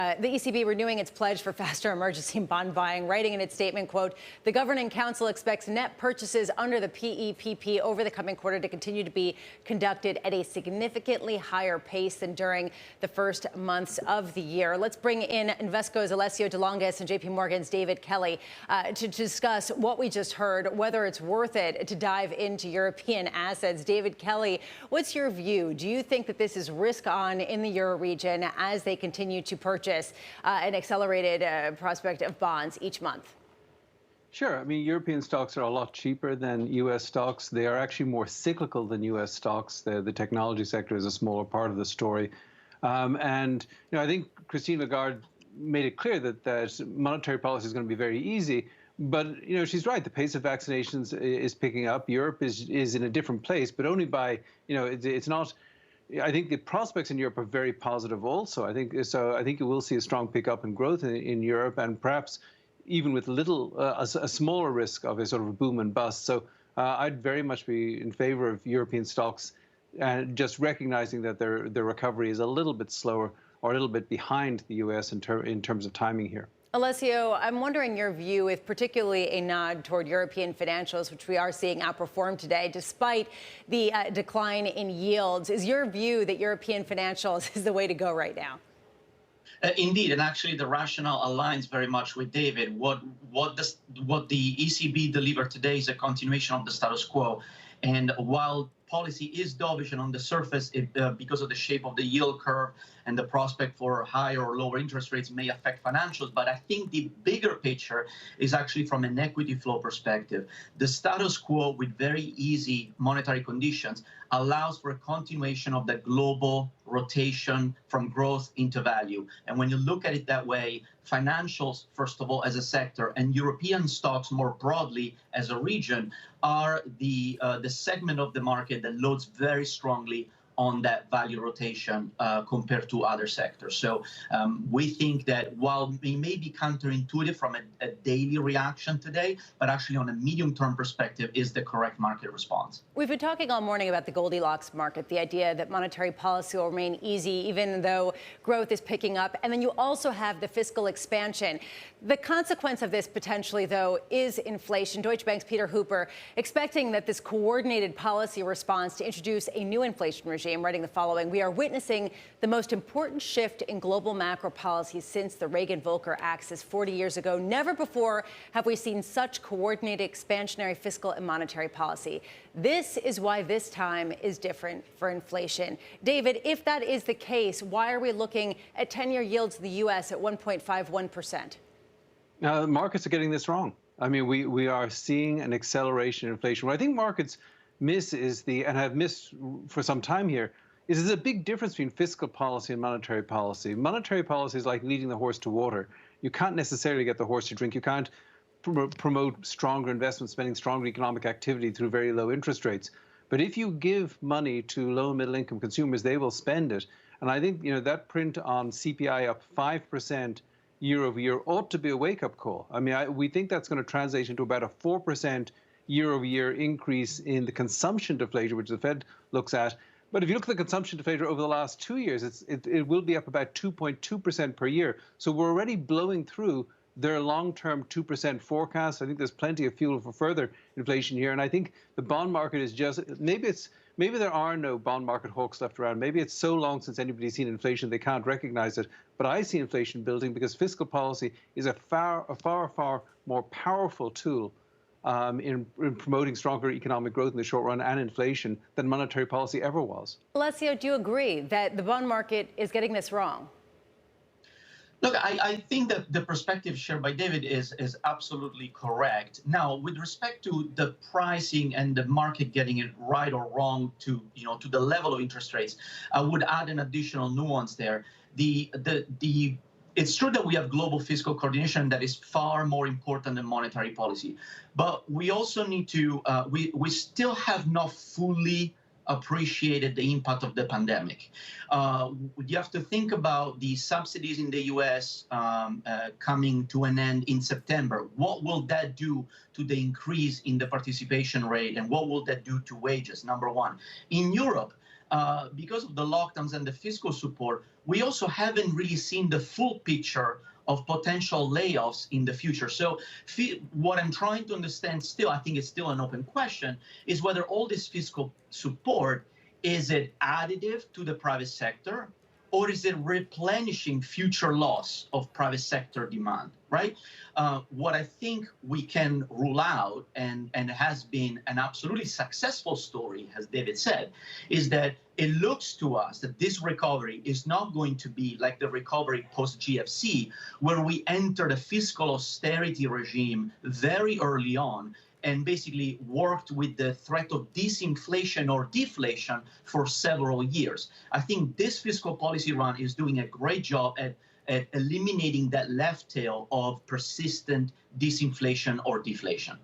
The ECB renewing its pledge for faster emergency bond buying, writing in its statement, quote, the Governing Council expects net purchases under the PEPP over the coming quarter to continue to be conducted at a significantly higher pace than during the first months of the year. Let's bring in Invesco's Alessio de Longis and JPMorgan's David Kelly to discuss what we just heard, whether it's worth it to dive into European assets. David Kelly, what's your view? Do you think that this is risk on in the Euro region as they continue to purchase an accelerated prospect of bonds each month? Sure. I mean, European stocks are a lot cheaper than U.S. stocks. They are actually more cyclical than U.S. stocks. The technology sector is a smaller part of the story. And I think Christine Lagarde made it clear that monetary policy is going to be very easy. But she's right. The pace of vaccinations is picking up. Europe is in a different place, but only by it's not. I think the prospects in Europe are very positive also. I think you will see a strong pickup in growth in Europe, and perhaps even with a smaller risk of a sort of a boom and bust. So I'd very much be in favor of European stocks, and just recognizing that their recovery is a little bit slower or a little bit behind the U.S. in terms of timing here. Alessio, I'm wondering your view, with particularly a nod toward European financials, which we are seeing outperform today, despite the decline in yields. Is your view that European financials is the way to go right now? Indeed, and actually the rationale aligns very much with David. What the ECB delivered today is a continuation of the status quo. And while policy is dovish and on the surface, because of the shape of the yield curve and the prospect for higher or lower interest rates may affect financials, but I think the bigger picture is actually from an equity flow perspective. The status quo with very easy monetary conditions allows for a continuation of the global rotation from growth into value. And when you look at it that way, financials, first of all, as a sector, and European stocks more broadly as a region are the segment of the market that loads very strongly on that value rotation compared to other sectors. So we think that while we may be counterintuitive from a daily reaction today, but actually on a medium-term perspective is the correct market response. We've been talking all morning about the Goldilocks market, the idea that monetary policy will remain easy even though growth is picking up. And then you also have the fiscal expansion. The consequence of this potentially, though, is inflation. Deutsche Bank's Peter Hooper expecting that this coordinated policy response to introduce a new inflation regime, writing the following: we are witnessing the most important shift in global macro policy since the Reagan-Volcker axis 40 years ago. Never before have we seen such coordinated expansionary fiscal and monetary policy. This is why this time is different for inflation. David, if that is the case, why are we looking at 10-year yields in the U.S. at 1.51%? Now, the markets are getting this wrong. I mean, we are seeing an acceleration in inflation. What I think markets miss is and have missed for some time here, is there's a big difference between fiscal policy and monetary policy. Monetary policy is like leading the horse to water. You can't necessarily get the horse to drink. You can't promote stronger investment spending, stronger economic activity through very low interest rates. But if you give money to low and middle income consumers, they will spend it. And I think that print on CPI up 5% year over year ought to be a wake-up call. I mean, we think that's going to translate into about a 4% year-over-year increase in the consumption deflator, which the Fed looks at. But if you look at the consumption deflator over the last 2 years, it will be up about 2.2% per year. So we're already blowing through their long-term 2% forecast. I think there's plenty of fuel for further inflation here. And I think the bond market is just, maybe there are no bond market hawks left around. Maybe it's so long since anybody's seen inflation they can't recognize it. But I see inflation building because fiscal policy is a far more powerful tool in promoting stronger economic growth in the short run and inflation than monetary policy ever was. Alessio, do you agree that the bond market is getting this wrong? Look, I think that the perspective shared by David is absolutely correct. Now, with respect to the pricing and the market getting it right or wrong to the level of interest rates, I would add an additional nuance there. It's true that we have global fiscal coordination that is far more important than monetary policy, but we also need to, we still have not fully appreciated the impact of the pandemic. You have to think about the subsidies in the U.S. Coming to an end in September. What will that do to the increase in the participation rate, and what will that do to wages, number one? In Europe, because of the lockdowns and the fiscal support, we also haven't really seen the full picture of potential layoffs in the future. So what I'm trying to understand still, I think it's still an open question, is whether all this fiscal support, is it additive to the private sector, or is it replenishing future loss of private sector demand, right? What I think we can rule out, and has been an absolutely successful story, as David said, is that it looks to us that this recovery is not going to be like the recovery post-GFC, where we entered a fiscal austerity regime very early on and basically worked with the threat of disinflation or deflation for several years. I think this fiscal policy run is doing a great job at eliminating that left tail of persistent disinflation or deflation.